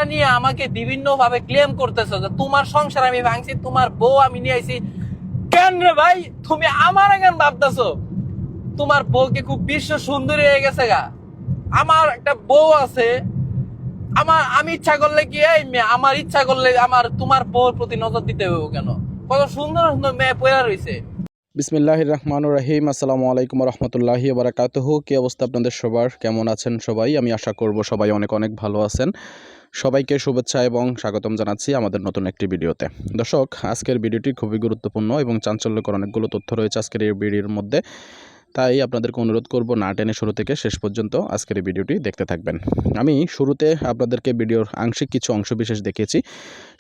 নিয়ে আমাকে বিভিন্ন ভাবে ক্লেম করতেছো যে তোমার সংসার আমি ভাঙছি, তোমার বউ আমি নিয়ে আইছি। কেন রে ভাই, তুমি আমার কেন ভাবতেছো? তোমার বউকে খুব বিশ্ব সুন্দরী হয়ে গেছে গা। আমার একটা বউ আছে, আমি ইচ্ছা করলে কি এই মেয়ে, আমার ইচ্ছা করলে আমার তোমার বউর প্রতি নজর দিতে হবে কেন? কত সুন্দর সুন্দর মেয়ে পয়লা রয়েছে। বিসমিল্লাহির রহমানুর রহিম। আসসালামু আলাইকুম রহমতুল্লাহি বারাকাতুহু। কি অবস্থা আপনাদের সবার? কেমন আছেন সবাই? আমি আশা করব সবাই অনেক অনেক ভালো আছেন। সবাইকে শুভেচ্ছা এবং স্বাগতম জানাচ্ছি আমাদের নতুন একটি ভিডিওতে। দর্শক, আজকের ভিডিওটি খুবই গুরুত্বপূর্ণ এবং চাঞ্চল্যকর অনেকগুলো তথ্য রয়েছে আজকের এই ভিডিওর মধ্যে। তাই আপনাদেরকে অনুরোধ করব না টেনে শুরু থেকে শেষ পর্যন্ত আজকের এই ভিডিওটি দেখতে থাকবেন। আমি শুরুতে আপনাদেরকে ভিডিওর আংশিক কিছু অংশবিশেষ দেখিয়েছি।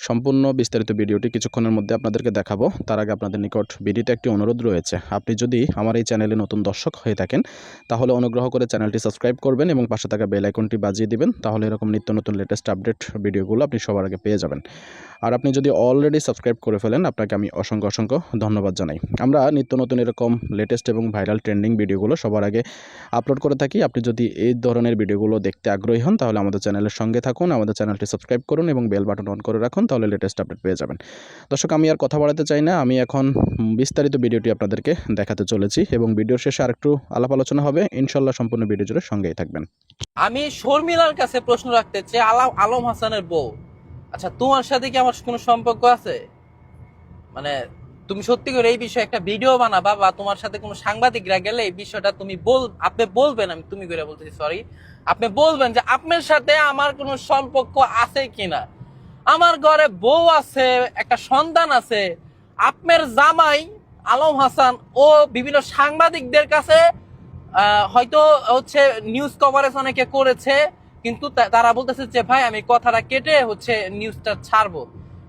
সম্পূর্ণ বিস্তারিত ভিডিওটি কিছুক্ষণের মধ্যে আপনাদেরকে দেখাবো। তার আগে আপনাদের নিকট ভিডিওতে একটি অনুরোধ রয়েছে। আপনি যদি আমার এই চ্যানেলে নতুন দর্শক হয়ে থাকেন তাহলে অনুগ্রহ করে চ্যানেলটি সাবস্ক্রাইব করবেন এবং পাশে থাকা বেল আইকনটি বাজিয়ে দিবেন। তাহলে এরকম নিত্য নতুন লেটেস্ট আপডেট ভিডিওগুলো আপনি সবার আগে পেয়ে যাবেন। আর আপনি যদি অলরেডি সাবস্ক্রাইব করে ফেলেন, আপনাকে আমি অসংখ্য অসংখ্য ধন্যবাদ জানাই। আমরা নিত্য নতুন এরকম লেটেস্ট এবং ভাইরাল ট্রেন্ডিং ভিডিওগুলো সবার আগে আপলোড করে থাকি। আপনি যদি এই ধরনের ভিডিওগুলো দেখতে আগ্রহী হন তাহলে আমাদের চ্যানেলের সঙ্গে থাকুন, আমাদের চ্যানেলটি সাবস্ক্রাইব করুন এবং বেল বাটন অন করে রাখুন, তাহলে লেটেস্ট আপডেট পেয়ে যাবেন। দর্শক, আমি আর কথা বাড়াতে চাই না, আমি এখন বিস্তারিত ভিডিওটি আপনাদেরকে দেখাতে চলেছি এবং ভিডিওর শেষে আরেকটু আলাপ আলোচনা হবে। ইনশাল্লাহ সম্পূর্ণ ভিডিও জুড়ে সঙ্গেই থাকবেন। আমি শর্মিলার কাছে প্রশ্ন রাখতে চাই, আলম হাসানের বউ, আচ্ছা তোমার সাথে কি আমার কোনো সম্পর্ক আছে? মানে তুমি সত্যি করে এই বিষয়ে একটা ভিডিও বানাবা বা তোমার সাথে কোনো সাংবাদিকরা গেলে এই বিষয়টা আপনি বলবেন, আমি তুমি করে বলতেছি সরি, আপনি বলবেন যে আপনার সাথে আমার কোনো সম্পর্ক আছে কিনা। আমার ঘরে বউ আছে, একটা সন্তান আছে। আপনার জামাই আলম হাসান ও বিভিন্ন সাংবাদিকদের কাছে হয়তো হচ্ছে নিউজ কভারেজ অনেকে করেছে, কিন্তু তারা বলতেছে যে ভাই আমি কথাটা কেটে হচ্ছে নিউজটা ছাড়বো।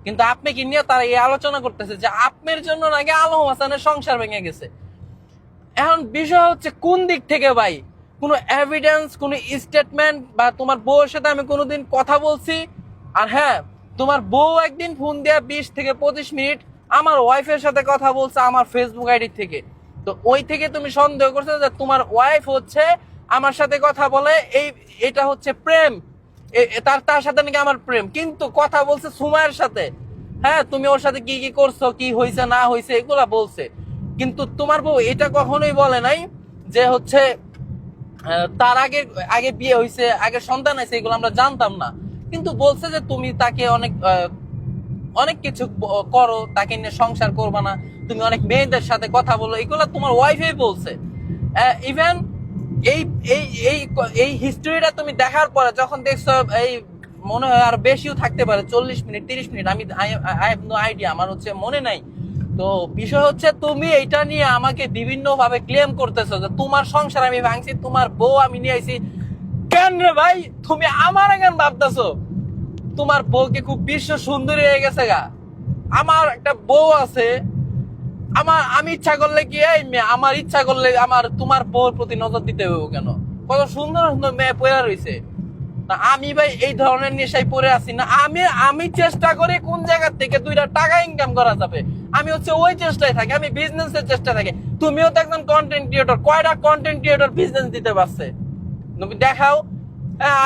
কিন্তু আপনি কি নিয়ে তারা এই আলোচনা করতেছে যে আপনার জন্য নাকি আলম হাসানের সংসার ভেঙে গেছে। এখন বিষয় হচ্ছে কোন দিক থেকে ভাই? কোনো এভিডেন্স, কোনো স্টেটমেন্ট বা তোমার বউয়ের সাথে আমি কোনোদিন কথা বলছি? আর হ্যাঁ, তোমার বউ একদিন ফোন দেয়া 20 থেকে 25 মিনিট আমার ওয়াইফের সাথে কথা বলছে আমার ফেসবুক আইডি থেকে। তো ওই থেকে তুমি সন্দেহ করছো যে তোমার ওয়াইফ হচ্ছে আমার সাথে কথা বলে, এটা হচ্ছে প্রেম, তার সাথে নাকি আমার প্রেম। কিন্তু কথা বলছে সুমাইয়ের সাথে। হ্যাঁ, তুমি ওর সাথে কি কি করছো, কি হয়েছে না হয়েছে এগুলা বলছে। কিন্তু তোমার বউ এটা কখনোই বলে নাই যে হচ্ছে তার আগে বিয়ে হয়েছে, আগে সন্তান আছে, এগুলো আমরা জানতাম না। কিন্তু বলছে যে তুমি তাকে অনেক অনেক কিছু করো, তাকে নিয়ে সংসার করবা না, তুমি অনেক মেয়েদের সাথে কথা বলো, এগুলো তোমার ওয়াইফই বলছে। ইভেন এই এই এই এই হিস্ট্রিটা তুমি দেখার পরে যখন দেখছো, এই মনে হয় আর বেশিও থাকতে পারে, 40 minute 30 minute, I have no idea, আমার হচ্ছে মনে নাই। তো বিষয় হচ্ছে তুমি এইটা নিয়ে আমাকে বিভিন্ন ভাবে ক্লেম করতেছো যে তোমার সংসার আমি ভাঙছি, তোমার বউ আমি নিয়ে আইছি। কেন রে ভাই, তুমি আমার কেন ভাবতেছো? তোমার বউকে খুব বিশ্ব সুন্দরী হয়ে গেছে গা। আমার একটা বউ আছে, আমি ইচ্ছা করলে কি এই মেয়ে, আমার ইচ্ছা করলে আমার তোমার বউর প্রতি নজর দিতে হবে কেন? কত সুন্দর সুন্দর মেয়ে পয়লা রয়েছে। না আমি ভাই এই ধরনের নেশায় পড়ে আছি না। আমি চেষ্টা করি কোন জায়গা থেকে 2টা টাকা ইনকাম করা যাবে, আমি হচ্ছে ওই চেষ্টায় থাকি, আমি বিজনেসের চেষ্টা থাকি। তুমিও তো একজন কন্টেন্ট ক্রিয়েটর, কয়টা কন্টেন্ট ক্রিয়েটর বিজনেস দিতে পারছে তুমি দেখাও।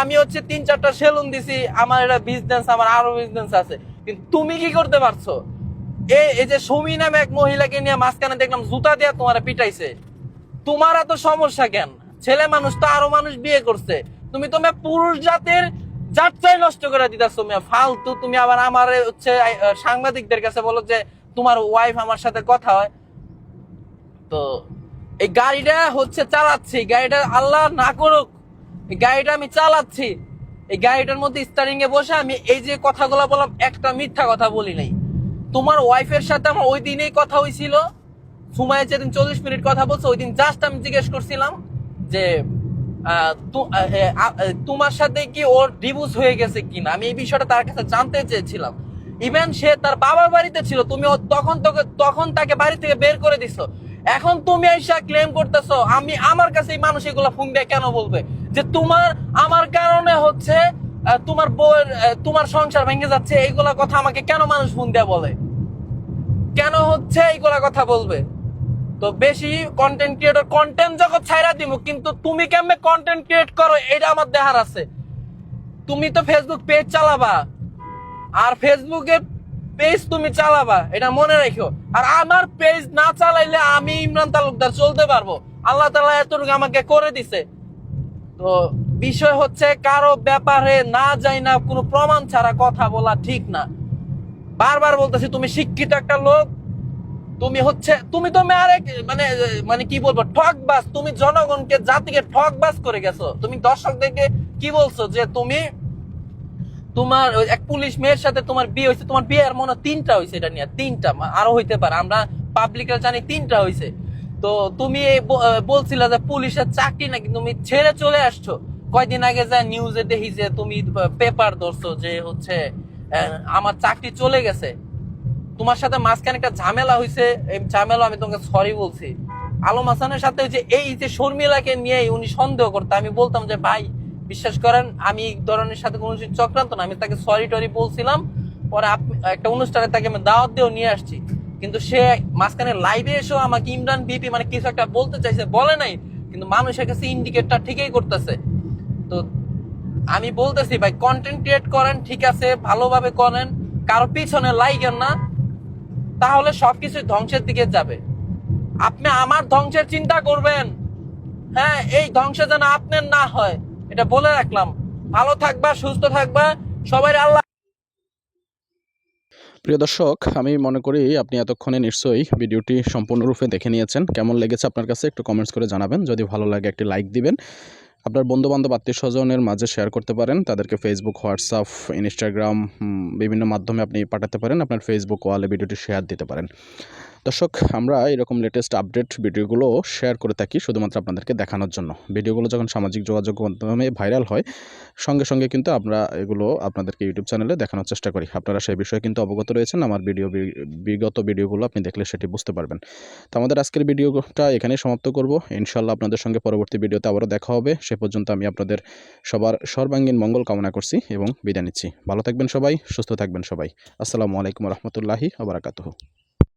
আমি হচ্ছে 3-4টা সেলুন দিছি, আমার এটা বিজনেস, আমার আরো বিজনেস আছে। কিন্তু তুমি কি করতে পারছো? এই যে সুমি নামে এক মহিলাকে নিয়ে মাঝখানে দেখলাম জুতা দিয়ে তোমার পিটাইছে। তোমার এত সমস্যা কেন? ছেলে মানুষ তো আরো মানুষ বিয়ে করছে, তুমি পুরুষ জাতের যাত্রাই নষ্ট করে দিতেছো ফালতু। তুমি আবার আমার হচ্ছে সাংবাদিকদের কাছে বলো যে তোমার ওয়াইফ আমার সাথে কথা হয়। তো এই গাড়িটা হচ্ছে চালাচ্ছি, গাড়িটা আল্লাহ না করুক, এই গাড়িটা আমি চালাচ্ছি, এই গাড়িটার মধ্যে স্টারিং এ বসে আমি এই যে কথাগুলো বললাম, একটা মিথ্যা কথা বলি নাই। তোমার ওয়াইফের সাথে আমার ওই দিনেই কথা হয়েছিল। সুমাইয়া যেদিন 40 মিনিট কথা বলছে, ওই দিন জাস্ট আমি জিজ্ঞেস করছিলাম যে তোমার সাথে কি ওর ডিভোর্স হয়ে গেছে কিনা, আমি এই বিষয়টা তার কাছে জানতে চেয়েছিলাম। ইভেন সে তার বাবার বাড়িতে ছিল, তুমি তখন তাকে বাড়ি থেকে বের করে দিছো। এখন তুমি এসে ক্লেম করতেছো আমার কাছে এই মানুষ এগুলো ফোন দিয়ে কেন বলবে যে আমার কারণে হচ্ছে তোমার সংসার ভেঙে যাচ্ছে, এইগুলা কথা আমাকে কেন মানুষ ফোন দিয়ে বলে? কেন হচ্ছে এইগুলা কথা বলবে? তো বেশি কন্টেন্ট ক্রিয়েটর কন্টেন্ট জগৎ ছাইরা দিব, কিন্তু তুমি কেমনে কন্টেন্ট ক্রিয়েট করো এটা আমার দেখার আছে। তুমি তো ফেসবুক পেজ চালাবা, আর ফেসবুকে পেজ তুমি চালাবা, এটা মনে রেখো। আর আমার পেজ না চালাইলে আমি ইমরান তালুকদার চলতে পারবো, আল্লাহ তাআলা এতটুকু আমাকে করে দিছে। তো বিষয় হচ্ছে কারো ব্যাপারে না যাই না কোনো প্রমাণ ছাড়া কথা বলা ঠিক না। বারবার বলতেছি তুমি শিক্ষিত একটা লোক, তুমি তো আরেক মানে মানে কি বলবো ঠকবাজ। তুমি জনগণকে জাতিকে ঠকবাজ করে গেছো। তুমি দর্শকদেরকে কি বলছো যে তুমি তোমার এক পুলিশ মেয়ের সাথে তোমার বিয়ে হয়েছে, তোমার বিয়ের মনে 3টা হয়েছে, এটা নিয়ে 3টা আরো হইতে পারে, আমরা পাবলিকরা জানি 3টা হয়েছে। তো তুমি বলছিলা যে পুলিশের চাকরি নাকি তুমি ছেড়ে চলে আসছো। কয়দিন আগে যা নিউজে দেখি যে তুমি পেপার ধরছো যে হচ্ছে আমার চাকরি চলে গেছে। তোমার সাথে মাঝখানে একটা ঝামেলা হয়েছে, এই ঝামেলা আমি তোমাকে সরি বলছি। আলম হাসানের সাথে এই যে শর্মিলাকে নিয়ে উনি সন্দেহ করতে, আমি বলতাম যে ভাই বিশ্বাস করেন আমি এই ধরনের সাথে কোনো চক্রান্ত না, আমি তাকে সরি টরি বলছিলাম। পরে একটা অনুষ্ঠানে তাকে আমি দাওয়াত দিয়েও নিয়ে আসছি, কিন্তু সে মাঝখানে লাইভে এসেও আমাকে ইমরান বিপি মানে কিছু একটা বলতে চাইছে, বলে নাই, কিন্তু মানুষের কাছে ইন্ডিকেটটা ঠিকই করতেছে। তো আমি বলতেছি ভাই কন্টেন্ট ক্রিয়েট করেন, ঠিক আছে, ভালোভাবে করেন, কারো পিছনে লাইগেন না, তাহলে সবকিছু ধ্বংসের দিকে যাবে। আপনি আমার ধ্বংসের চিন্তা করবেন, হ্যাঁ, এই ধ্বংস যেন আপনার না হয়, এটা বলে রাখলাম। ভালো থাকবা, সুস্থ থাকবা, সবাই আল্লাহ। প্রিয় দর্শক, আমি মনে করি আপনি এতক্ষণে নিশ্চয়ই ভিডিওটি সম্পূর্ণরূপে দেখে নিয়েছেন। কেমন লেগেছে আপনার কাছে একটু কমেন্টস করে জানাবেন। যদি ভালো লাগে একটি লাইক দিবেন, আপনার বন্ধুবান্ধব আত্মীয় স্বজনের মাঝে শেয়ার করতে পারেন। তাদেরকে ফেসবুক, হোয়াটসঅ্যাপ, ইনস্টাগ্রাম বিভিন্ন মাধ্যমে আপনি পাঠাতে পারেন। আপনার ফেসবুক ওয়ালে ভিডিওটি শেয়ার দিতে পারেন। দর্শক, আমরা এরকম লেটেস্ট আপডেট ভিডিওগুলো শেয়ার করে থাকি শুধুমাত্র আপনাদেরকে দেখানোর জন্য। ভিডিওগুলো যখন সামাজিক যোগাযোগ মাধ্যমে ভাইরাল হয়, সঙ্গে সঙ্গে কিন্তু আমরা এগুলো আপনাদেরকে ইউটিউব চ্যানেলে দেখানোর চেষ্টা করি। আপনারা সেই বিষয়ে কিন্তু অবগত রয়েছেন। আমার বিগত ভিডিওগুলো আপনি দেখলে সেটি বুঝতে পারবেন। তো আমাদের আজকের ভিডিওটা এখানেই সমাপ্ত করব। ইনশাআল্লাহ আপনাদের সঙ্গে পরবর্তী ভিডিওতে আবারও দেখা হবে। সে পর্যন্ত আমি আপনাদের সবার সর্বাঙ্গীন মঙ্গল কামনা করছি এবং বিদায় নিচ্ছি। ভালো থাকবেন সবাই, সুস্থ থাকবেন সবাই। আসসালামু আলাইকুম রহমতুল্লাহি ওয়া বারাকাতুহু।